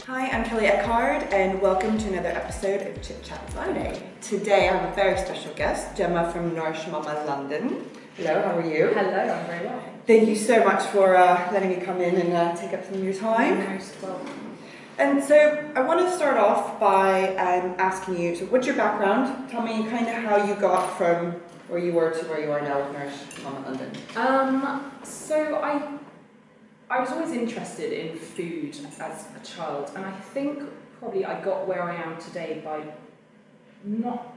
Hi, I'm Kelly Eckhard and welcome to another episode of Chit Chat Friday. Today I have a very special guest, Jemma from Nourish Mama London. Hello, how are you? Hello, I'm very well. Thank you so much for letting me come in and take up some of your time. You're most welcome. And so I want to start off by asking you, so what's your background? Tell me kind of how you got from where you were to where you are now with Nourish Mama London. So I was always interested in food as a child, and I think probably I got where I am today by not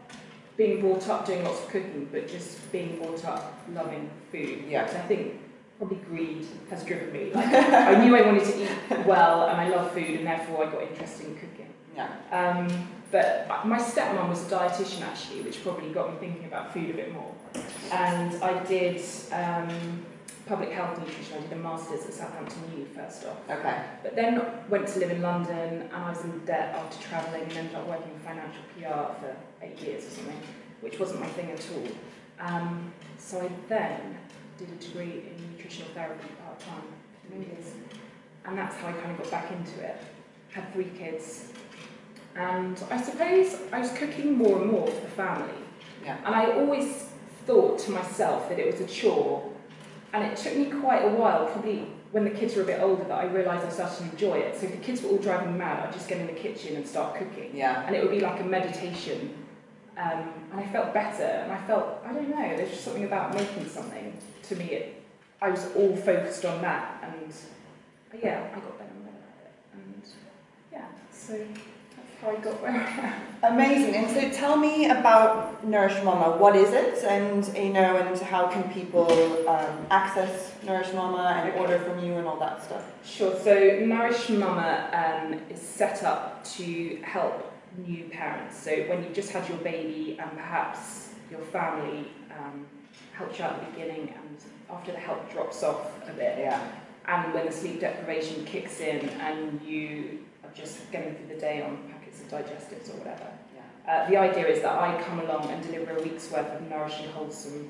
being brought up doing lots of cooking, but just being brought up loving food. Yeah. So I think probably greed has driven me. Like, I knew I wanted to eat well, and I love food, and therefore I got interested in cooking. Yeah. But my stepmom was a dietitian actually, which probably got me thinking about food a bit more. And I did public health nutrition. I did a master's at Southampton Uni first off. Okay. But then went to live in London, and I was in debt after travelling, and ended up working in financial PR for 8 years or something, which wasn't my thing at all. So I then did a degree in nutritional therapy part-time for 3 years. And that's how I kind of got back into it. Had 3 kids. And I suppose I was cooking more and more for the family. Yeah. And I always thought to myself that it was a chore. And it took me quite a while, probably when the kids were a bit older, that I realised I started to enjoy it. So if the kids were all driving me mad, I'd just get in the kitchen and start cooking. Yeah. And it would be like a meditation. And I felt better. And I felt, I don't know, there's just something about making something. To me, I was all focused on that. And yeah, I got better and better at it. And yeah, so that's how I got where I am. Amazing. And so tell me about Nourish Mama. What is it? And and how can people access Nourish Mama and order from you and all that stuff? Sure. So Nourish Mama is set up to help new parents. So when you've just had your baby and perhaps your family helps you out at the beginning, and after the help drops off a bit, Yeah. and when the sleep deprivation kicks in and you are just getting through the day on packets of digestives or whatever. Yeah. The idea is that I come along and deliver a week's worth of nourishing, wholesome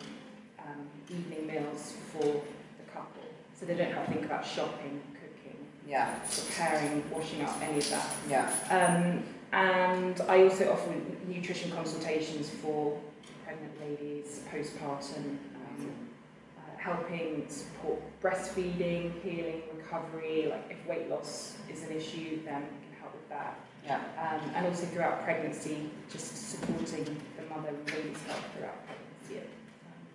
evening meals for the couple. So they don't have to think about shopping, cooking, Yeah. preparing, washing up, any of that. Yeah. And I also offer nutrition consultations for pregnant ladies, postpartum, helping support breastfeeding, healing, recovery. Like if weight loss is an issue, then we can help with that. Yeah. And also throughout pregnancy, just supporting the mother and baby's health throughout pregnancy at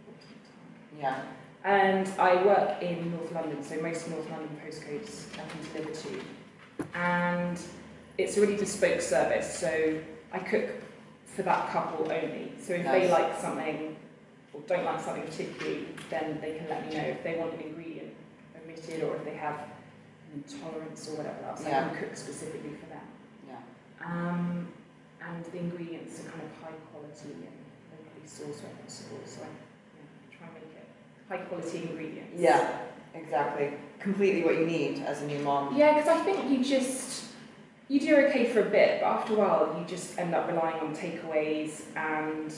important time. Yeah. And I work in North London, so most North London postcodes I can deliver to. And it's a really bespoke service, so I cook for that couple only. So if they like something or don't like something particularly, then they can let me know if they want an ingredient omitted or if they have an intolerance or whatever else. Yeah. I can cook specifically for them. Yeah. And the ingredients are kind of high quality and locally sourced where possible. So I try and make it high quality ingredients. Yeah. Exactly. Completely what you need as a new mom. Yeah, because I think you do okay for a bit, but after a while you just end up relying on takeaways and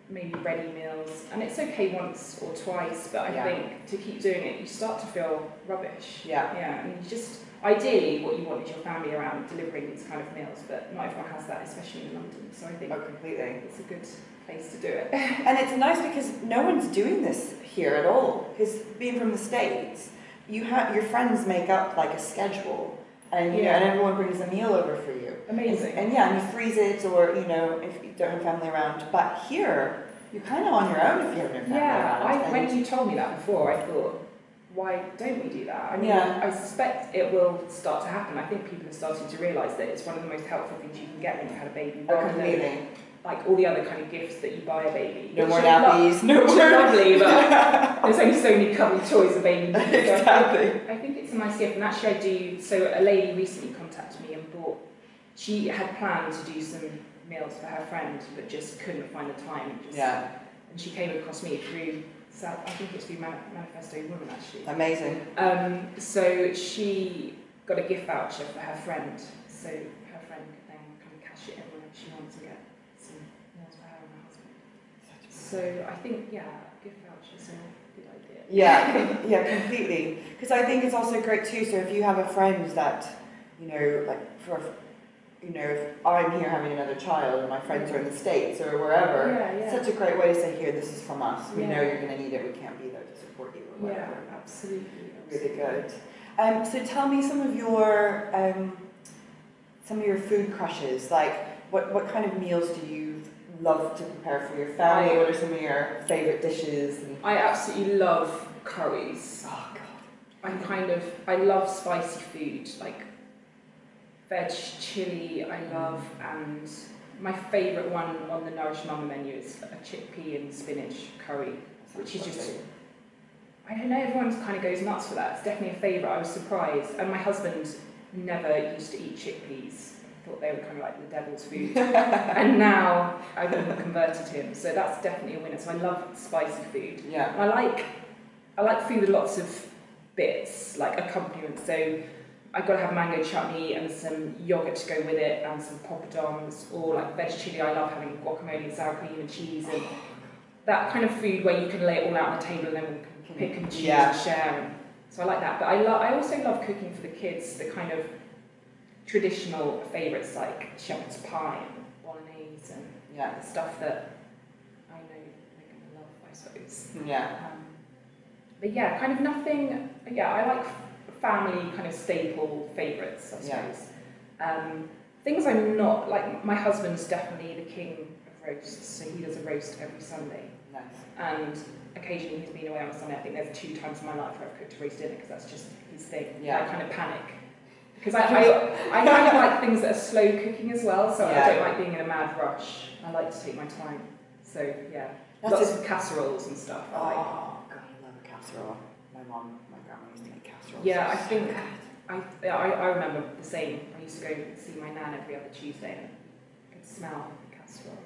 maybe ready meals, and it's okay once or twice, but I think to keep doing it you start to feel rubbish. Yeah. And you just, ideally what you want is your family around delivering these kind of meals, but not everyone has that, especially in London, so I think completely. it's a good place to do it. And it's nice because no one's doing this here at all, because being from the States, your friends make up like a schedule, and and everyone brings a meal over for you. Amazing. And you freeze it, or if you don't have family around. But here, you're kind of on your own if you have no family around. When you told me that before, I thought, why don't we do that? I mean, I suspect it will start to happen. I think people are starting to realise that it's one of the most helpful things you can get when you've had a baby. Completely. Like all the other kind of gifts that you buy a baby. No more nappies, no more. Which are lovely, but there's only so many cuddly toys a baby needs. Exactly. I think it's a nice gift, and actually I do. So a lady recently contacted me and she had planned to do some meals for her friend, but just couldn't find the time. And she came across me through, I think it's through Manifesto Women actually. Amazing. So she got a gift voucher for her friend, so her friend could then kind of cash it in whenever she wants and get some meals for her and her husband. So I think, gift vouchers are a good idea. Yeah, completely. Because I think it's also great too, so if you have a friend that you know, like you know, if I'm here having another child and my friends are in the States or wherever, it's such a great way to say, here, this is from us. We know you're going to need it. We can't be there to support you or whatever. Yeah, absolutely. Really good. So tell me some of your food crushes. Like, what kind of meals do you love to prepare for your family? What are some of your favourite dishes? I absolutely love curries. Oh God. I love spicy food, like veg chili I love, and my favourite one on the Nourish Mama menu is a chickpea and spinach curry, which is just, I don't know, everyone kind of goes nuts for that. It's definitely a favourite. I was surprised, and my husband never used to eat chickpeas. Thought they were kind of like the devil's food, and now I've converted him. So that's definitely a winner. So I love spicy food. Yeah. And I like food with lots of bits, like accompaniments. So I've got to have mango chutney and some yogurt to go with it, and some poppadoms, or like veg chili. I love having guacamole and sour cream and cheese, and that kind of food where you can lay it all out on the table and then we can pick and choose and share. So I like that. But I also love cooking for the kids, the kind of traditional favourites like shepherd's pie and bolognese and stuff that I know they're going to love, I suppose. Yeah. But yeah, kind of nothing. Yeah, I like family kind of staple favourites, I suppose. Things I'm not like. My husband's definitely the king of roasts, so he does a roast every Sunday. Nice. And occasionally he's been away on a Sunday. I think there's 2 times in my life where I've cooked a roast dinner because that's just his thing. Yeah. I kind of panic. Because I kind of like things that are slow cooking as well, so I don't like being in a mad rush. I like to take my time. So yeah, lots of casseroles and stuff. Oh God, I love a casserole. My grandma used to make casseroles. Yeah, I think I remember the same. I used to go see my nan every other Tuesday and I could smell the casserole.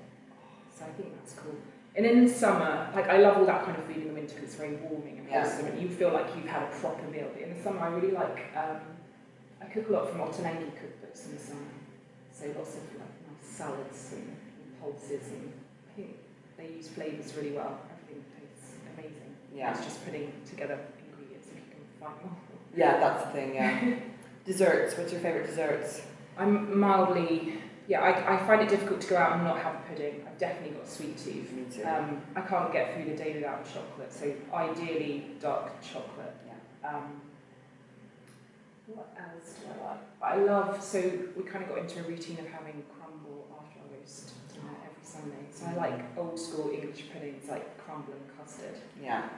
So I think that's cool. And in the summer, like I love all that kind of food in the winter because it's very warming and wholesome, and you feel like you've had a proper meal. But in the summer, I really like. I cook a lot from Ottolenghi cookbooks in the summer, so lots of like nice salads and pulses, and I think they use flavours really well. Everything tastes amazing. Yeah. It's just putting together ingredients if you can find them. Yeah, that's the thing, yeah. Desserts, what's your favourite desserts? I'm mildly, I find it difficult to go out and not have a pudding. I've definitely got a sweet tooth. Me too. I can't get through the day without chocolate, so ideally dark chocolate. Yeah. What else do I like? I love, so we kind of got into a routine of having crumble after our roast dinner every Sunday. So I like old school English puddings like crumble and custard. Yeah.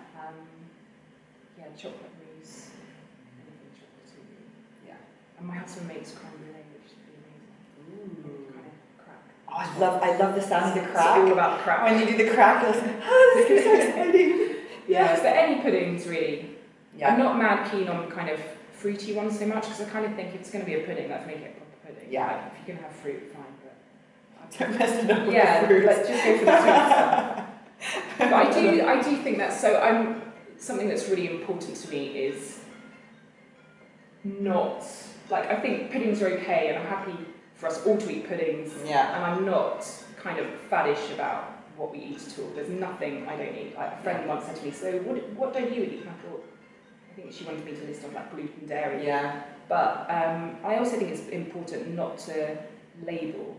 Chocolate mousse, anything chocolatey. Yeah. And my husband makes creme brulee, which is pretty amazing. Ooh. Kind of crack. Oh, I love the sound of the crack. It's all about the crack. When you do the crack, you'll say, oh, this is so exciting. Yeah, but any puddings really. Yeah. I'm not mad keen on kind of fruity ones so much because I kind of think if it's going to be a pudding, let's make it a proper pudding. Yeah. Like, if you can have fruit, fine, but don't mess it up with the fruit. Let's just go for the sweet stuff. But I do think that. So something that's really important to me is not like I think puddings are okay, and I'm happy for us all to eat puddings. Yeah. And I'm not kind of faddish about what we eat at all. There's nothing I don't eat. Like a friend once said to me, "So what don't you eat?" And I thought, I think she wanted me to list off like gluten, dairy. Yeah. But I also think it's important not to label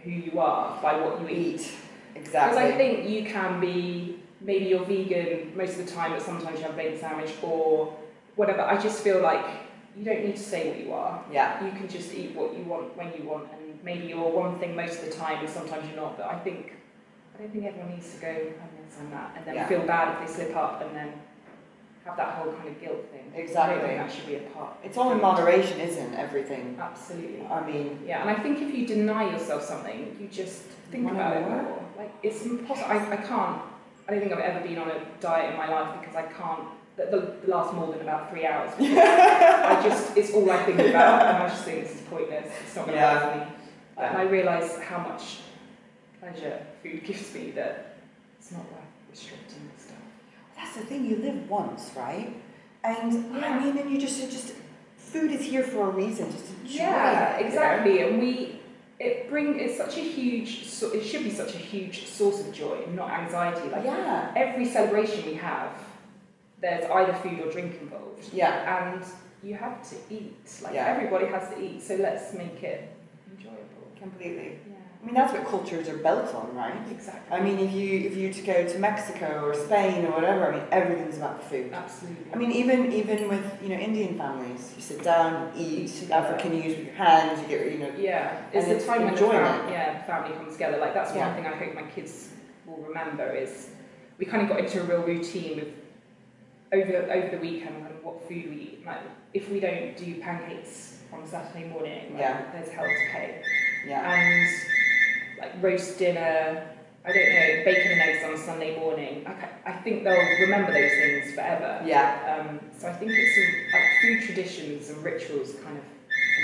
who you are by what you eat. Exactly. Because I think you can be, maybe you're vegan most of the time, but sometimes you have a bacon sandwich or whatever. I just feel like you don't need to say what you are. Yeah. You can just eat what you want when you want, and maybe you're one thing most of the time and sometimes you're not. But I don't think everyone needs to go, I'm this, I'm that, and then feel bad if they slip up and then have that whole kind of guilt thing. Exactly. I don't think that should be a part. It's all in moderation, isn't everything? Absolutely. I mean... Yeah, and I think if you deny yourself something, you just think about it more. Like, it's impossible. I don't think I've ever been on a diet in my life because I can't, that lasts more than about 3 hours. It's all I think about, and I just think this is pointless. It's not going to work for me. And I realise how much pleasure food gives me that it's not worth restricting and stuff. That's the thing, you live once, right? And I mean, and you just food is here for a reason, just enjoy it. Yeah, exactly. And it's such a huge, it should be such a huge source of joy, not anxiety. Like every celebration we have, there's either food or drink involved. Yeah. And you have to eat. Like, Yeah. everybody has to eat, so let's make it enjoyable. Completely. Yeah. I mean, that's what cultures are built on, right? Exactly. I mean, if you to go to Mexico or Spain or whatever, I mean, everything's about the food. Absolutely. I mean, even with Indian families, you sit down, eat together. African, you use with your hands, you get Yeah, it's and the time when the family comes together. Like, that's one thing I hope my kids will remember is we kind of got into a real routine with over the weekend and what food we eat. Like, if we don't do pancakes on Saturday morning, there's hell to pay. Yeah. And like roast dinner, I don't know, bacon and eggs on Sunday morning. I think they'll remember those things forever. Yeah. So I think it's like food traditions and rituals kind of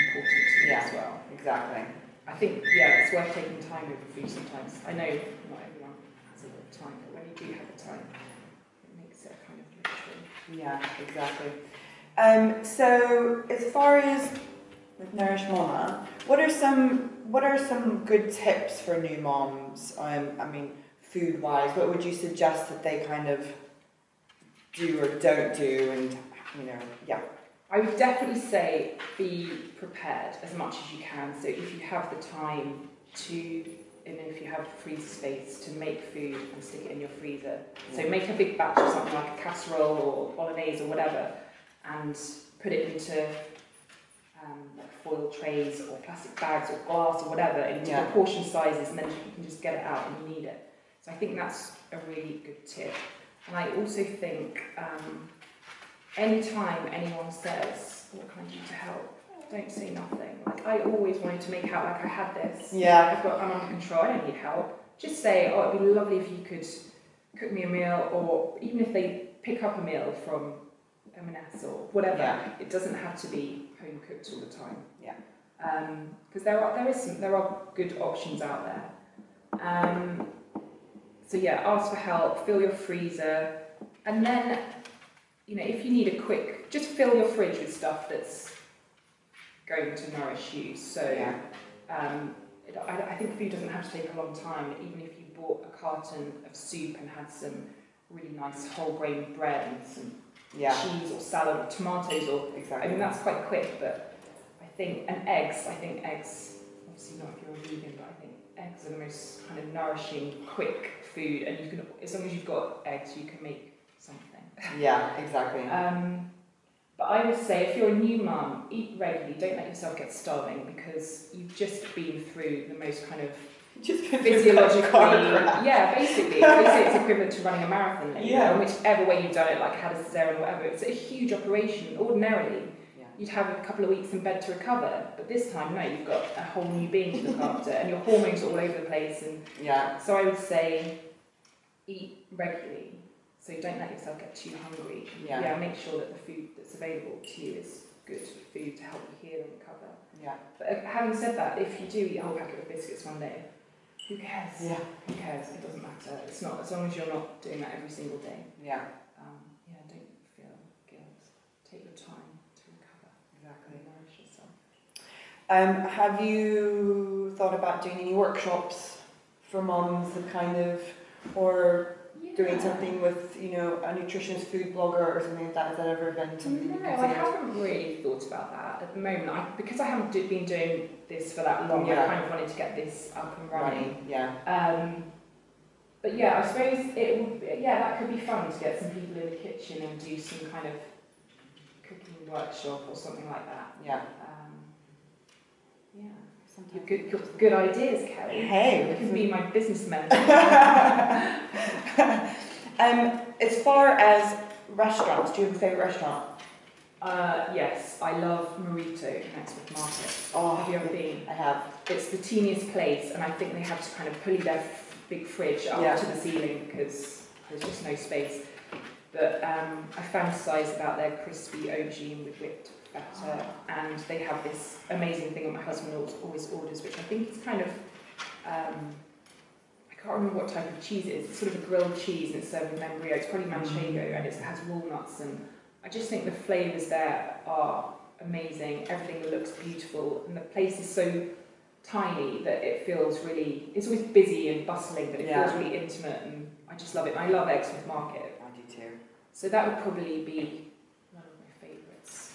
important to me as well. Exactly. I think it's worth taking time over food sometimes. I know not everyone has a lot of time, but when you do have the time, it makes it a kind of ritual. Yeah, exactly. So as far as with Nourish Mama, what are some good tips for new moms? I mean, food-wise, what would you suggest that they kind of do or don't do? And I would definitely say be prepared as much as you can. So if you have the time and if you have freezer space to make food and stick it in your freezer. So make a big batch of something like a casserole or bolognese or whatever, and put it into like foil trays or plastic bags or glass or whatever into proportion sizes, and then you can just get it out when you need it. So I think that's a really good tip. And I also think anytime anyone says, "What can I do to help?" don't say nothing. Like, I always wanted to make out like I had this. Yeah. I'm under control, I don't need help. Just say, "Oh, it'd be lovely if you could cook me a meal," or even if they pick up a meal from M&S or whatever, it doesn't have to be home cooked all the time. Yeah. Because there are good options out there. So ask for help, fill your freezer, and then if you need just fill your fridge with stuff that's going to nourish you. So I think food doesn't have to take a long time. Even if you bought a carton of soup and had some really nice whole grain bread and some cheese or salad or tomatoes, or I mean, that's quite quick. But I think eggs, obviously not if you're a vegan, but I think eggs are the most kind of nourishing, quick food, and you can, as long as you've got eggs, you can make something. Yeah, exactly. But I would say, if you're a new mum, eat regularly. Don't let yourself get starving, because you've just been through the most kind of physiologically, basically it's equivalent to running a marathon. In whichever way you've done it, like had a cesarean or whatever, it's a huge operation. Ordinarily, you'd have a couple of weeks in bed to recover, but this time, no, you've got a whole new being to look after, and your hormones are all over the place. And so I would say, eat regularly. So don't let yourself get too hungry. Make sure that the food that's available to you is good food to help you heal and recover. But having said that, if you do eat a whole packet of biscuits one day, who cares? Who cares? It doesn't matter. It's not, as long as you're not doing that every single day. Don't feel guilt. Take your time to recover. Exactly. And nourish yourself. Have you thought about doing any workshops for moms that kind of, or doing something with, a nutritionist food blogger or something like that? Has that ever been something you considered? I haven't really thought about that at the moment. Because I haven't been doing this for that long, I kind of wanted to get this up and running. But I suppose it would that could be fun to get some people in the kitchen and do some kind of cooking workshop or something like that. Good ideas, Kelly. Hey, you can be my business mentor. As far as restaurants, do you have a favourite restaurant? Yes, I love Marito next with Market. Oh, have you ever been? I have. It's the teeniest place, and I think they have to kind of pulley their big fridge up to the ceiling because there's just no space. But I fantasise about their crispy aubergine with whipped feta, and they have this amazing thing that my husband always orders, which I think is kind of, I can't remember what type of cheese it is. It's sort of a grilled cheese and it's served with membrio. It's probably manchego, and it has walnuts, and I just think the flavours there are amazing. Everything looks beautiful, and the place is so tiny that it feels really, it's always busy and bustling, but it feels really intimate, and I just love it. And I love Exmouth Market. I do too. So that would probably be one of my favourites.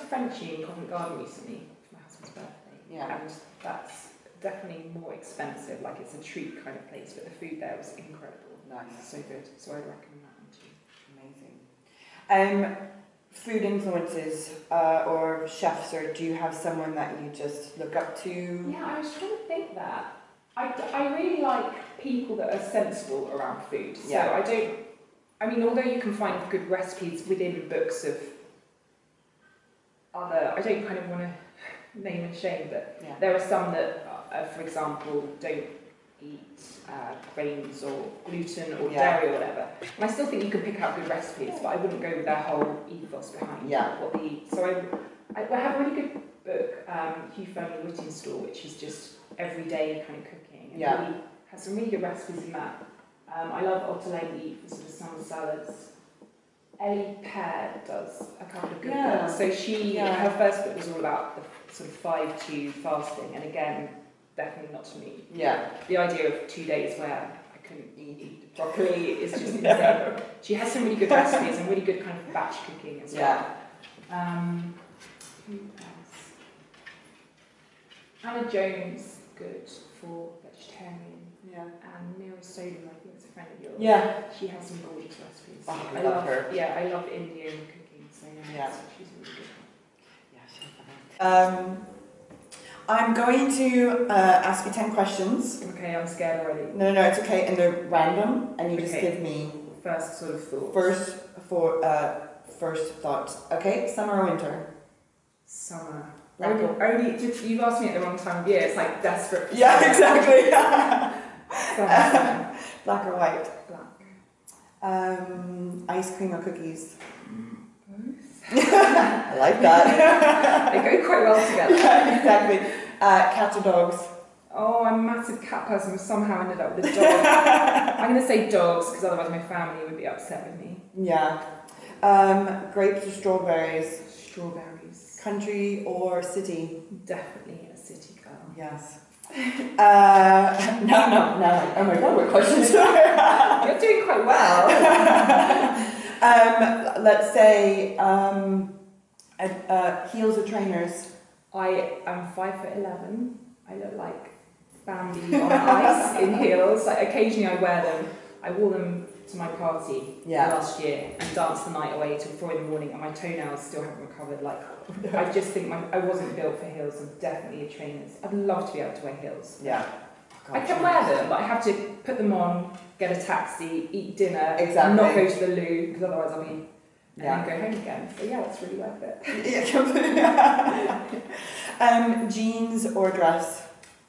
Frenchie in Covent Garden recently for my husband's birthday. Yeah. And that's definitely more expensive. Like, it's a treat kind of place, but the food there was incredible. Nice. So good. So I'd recommend that one too. Amazing. Food influences or chefs, or do you have someone that you just look up to? Yeah, I was trying to think that. I really like people that are sensible around food. So Yeah. I mean, although you can find good recipes within books of other, I don't kind of want to name and shame, but Yeah. there are some that, for example, don't eat grains or gluten or dairy or whatever. And I still think you can pick out good recipes, but I wouldn't go with their whole ethos behind what they eat. So I have a really good book, Hugh Fearnley-Whitting's Store, which is just everyday kind of cooking. And really has some really good recipes in that. I love Ottolenghi for sort of summer salads. Ellie Pear does a couple of good books. So her first book was all about the sort of 5-2 fasting, and again, definitely not to me. Yeah. The idea of 2 days where I couldn't eat broccoli is just insane. She has some really good recipes and really good kind of batch cooking as well. Who else? Anna Jones, good for vegetarian. Yeah. And Mira Solomon, I think it's a friend of yours. Yeah. She has some gorgeous recipes. Oh, I love her. Yeah, I love Indian cooking, so so she's really good. Yeah, she's I'm going to ask you 10 questions. Okay, I'm scared already. No, it's okay, and they're random, and you just give me first sort of thoughts. First thoughts. Okay, summer or winter? Summer. You've asked me at the wrong time of year. It's like desperate. Yeah, exactly. Summer. Black or white? Black. Ice cream or cookies? Both. I like that. They go quite well together. Yeah, exactly. Cats or dogs? Oh, I'm a massive cat person who somehow ended up with a dog. I'm going to say dogs because otherwise my family would be upset with me. Yeah. Grapes or strawberries? Strawberries. Country or city? Definitely a city girl. Yes. No. Oh my god, what questions are You're doing quite well. Let's say heels or trainers? I am 5'11". I look like Bambi on ice in heels. Like, occasionally I wear them. I wore them to my party last year and danced the night away till 4 in the morning, and my toenails still haven't recovered. Like, I just think I wasn't built for heels. I'm definitely a trainer. I'd love to be able to wear heels. Yeah. I can wear them, but I have to put them on, get a taxi, eat dinner, exactly. not go to the loo, because otherwise I'll be... and then go home again. So yeah, it's really worth it. Jeans or dress?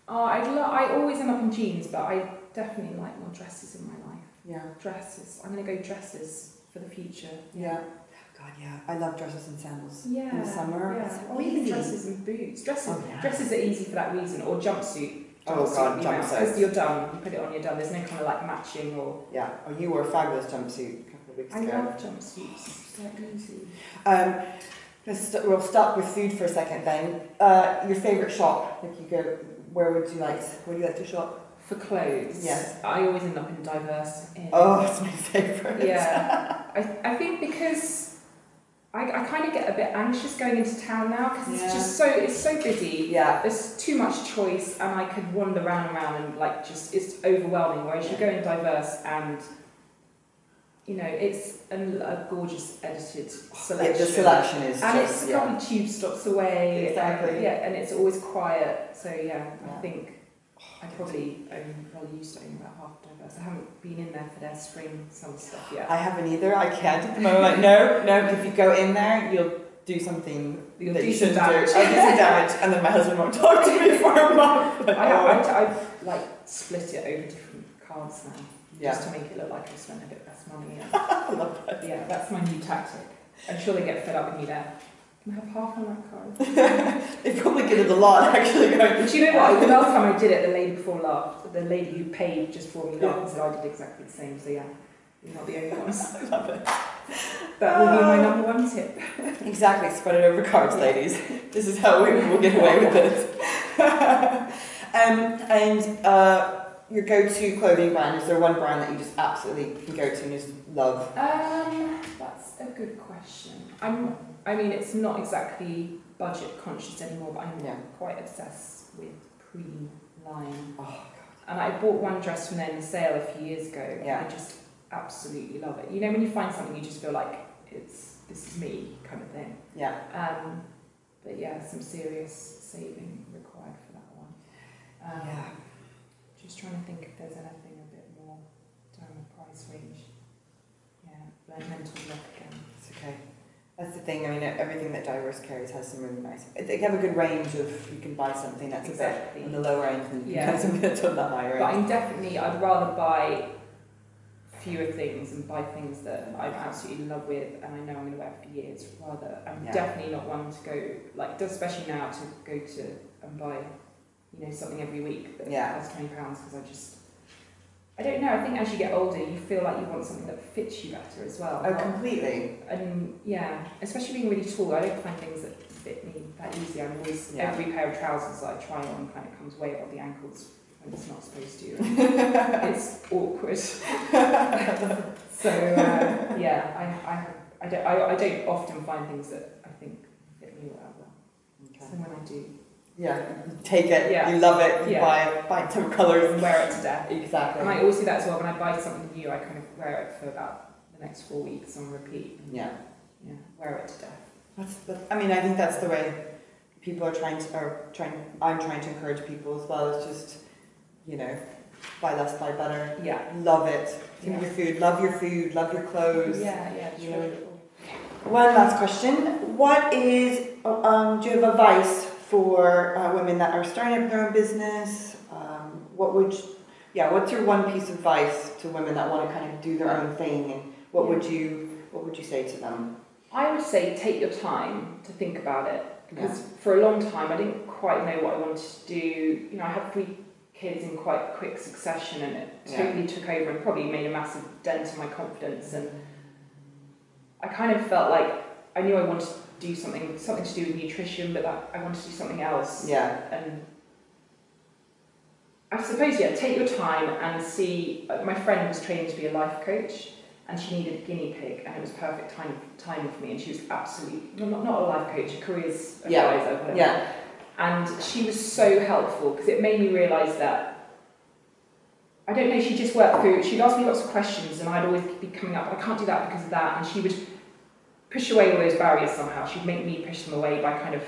Oh, I always end up in jeans, but I definitely like more dresses in my life. Yeah. Dresses. I'm going to go dresses for the future. Yeah. God, yeah. I love dresses and sandals. Yeah. In the summer. Yeah. It's or even dresses and boots. Dresses are easy for that reason. Or jumpsuit. Oh God, jumpsuit. Because you're done. You put it on, you're done. There's no kind of like matching or... Yeah. Oh, you wore a fabulous jumpsuit a couple of weeks ago. I love jumpsuits. They're easy. We'll stop with food for a second then. Your favourite shop? If you go, where would you like to shop? For clothes? Yes. I always end up in Diverse. Oh, it's my favourite. Yeah. I think because I kind of get a bit anxious going into town now because it's so busy. Yeah. There's too much choice and I could wander round and like just, it's overwhelming. Whereas you go in Diverse and it's a gorgeous edited selection. Yeah, the selection is and it's a couple of tube stops away. Exactly. And it's always quiet. So I think I probably used to own about half Diverse. I haven't been in there for their spring, summer stuff yet. I haven't either. I can't at the moment. Like, no. If you go in there, you'll do something that you shouldn't do. I'll do some damage, and then my husband won't talk to me for a month. I've like split it over different cards now. Yeah. Just to make it look like I spent a bit less money. I love that. Yeah, that's my new tactic. I'm sure they get fed up with me there. Can I have half on that card? They probably get it a lot, actually. But you know what? The last time I did it, the lady before laughed. The lady who paid just for me laughed and said I did exactly the same. So yeah, you're not the only ones. I love it. That will be my number one tip. Exactly. Spread it over cards, ladies. This is how we will get away with it. your go-to clothing brand? Is there one brand that you just absolutely can go to and just love? That's a good question. I mean, it's not exactly budget conscious anymore, but I'm quite obsessed with pre-line. Oh God. And I bought one dress from there in the sale a few years ago. Yeah. I just absolutely love it. You know, when you find something, you just feel like this is me kind of thing. Yeah. But yeah, some serious saving required for that one. Just trying to think if there's anything a bit more down the price range. Yeah, mental block again. It's okay. That's the thing. I mean, everything that Diverse carries has some really nice. They have a good range of. You can buy something that's a bit on the lower end, and you can buy something that's on the higher end. But I'd rather buy fewer things and buy things that I'm absolutely in love with and I know I'm going to wear for years. Rather, I'm definitely not one to go like, especially now, to go to and buy, something every week that costs £20 because I don't know. I think as you get older, you feel like you want something that fits you better as well. Oh, completely. And especially being really tall, I don't find things that fit me that easy. I'm always every pair of trousers that I try on kind of comes way above the ankles when it's not supposed to. It's awkward. So I don't often find things that I think fit me well. Okay. So when I do. Yeah, you take it, you love it, you buy some colours and wear it to death. Exactly. And I always do that as well. When I buy something new, I kind of wear it for about the next 4 weeks on repeat. And, wear it to death. I think that's the way people are I'm trying to encourage people as well. It's just, buy less, buy better. Yeah. Love it. Think of your food, love your clothes. Yeah, One last question. What is, do you have advice for women that are starting up their own business? What's your one piece of advice to women that want to kind of do their own thing, and what would you say to them? I would say take your time to think about it, because for a long time I didn't quite know what I wanted to do. I had 3 kids in quite quick succession, and it totally took over and probably made a massive dent in my confidence, and I kind of felt like I knew I wanted to do something to do with nutrition, but that I wanted to do something else. Yeah. And I suppose, take your time and see. My friend was training to be a life coach, and she needed a guinea pig, and it was perfect timing for me. And she was absolutely not a life coach, a careers advisor, whatever. Yeah. And she was so helpful because it made me realise that, I don't know, she just worked through. She'd ask me lots of questions, and I'd always be coming up, I can't do that because of that, and she would push away all those barriers somehow. She'd make me push them away by kind of,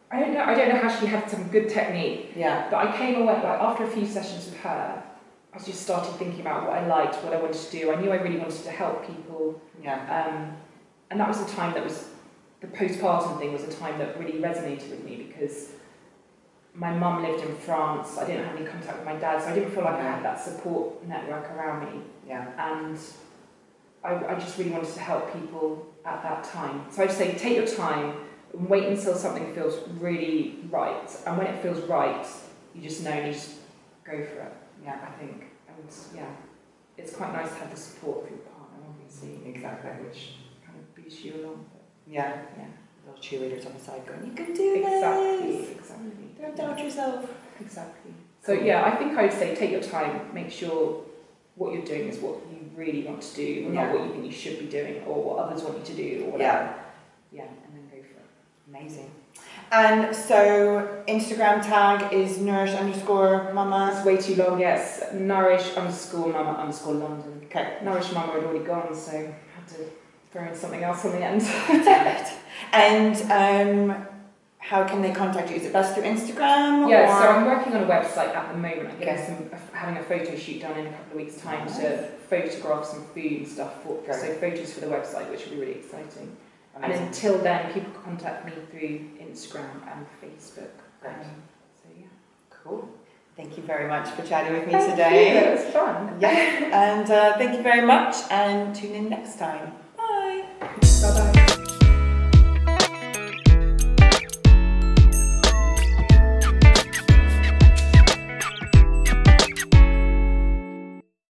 I don't know how she had some good technique. Yeah. But I came away, after a few sessions with her, I just started thinking about what I liked, what I wanted to do. I knew I really wanted to help people. Yeah. And that was the time the postpartum thing was a time that really resonated with me, because my mum lived in France. I didn't have any contact with my dad, so I didn't feel like I had that support network around me. Yeah. And I just really wanted to help people at that time. So I'd say take your time and wait until something feels really right. And when it feels right, you just know and you just go for it. Yeah, I think. And it's quite nice to have the support of your partner, obviously. Exactly. Which kind of boosts you along. But yeah. Little cheerleaders on the side going, you can do this! Exactly. Don't doubt yourself. Exactly. So I think I would say take your time, make sure what you're doing is what you really want to do, or not what you think you should be doing, or what others want you to do, or whatever. Yeah, and then go for it. Amazing. And so Instagram tag is nourish_mama. It's way too long, yes. Nourish_mama_London. Okay. Nourish Mama had already gone, so I had to throw in something else on the end. And how can they contact you? Is it best through Instagram? Yeah, so I'm working on a website at the moment. I'm having a photo shoot done in a couple of weeks' time to photograph some food and stuff. So photos for the website, which will be really exciting. Amazing. And until then, people can contact me through Instagram and Facebook. Cool. Thank you very much for chatting with me today. It was fun. Yeah, and thank you very much, and tune in next time.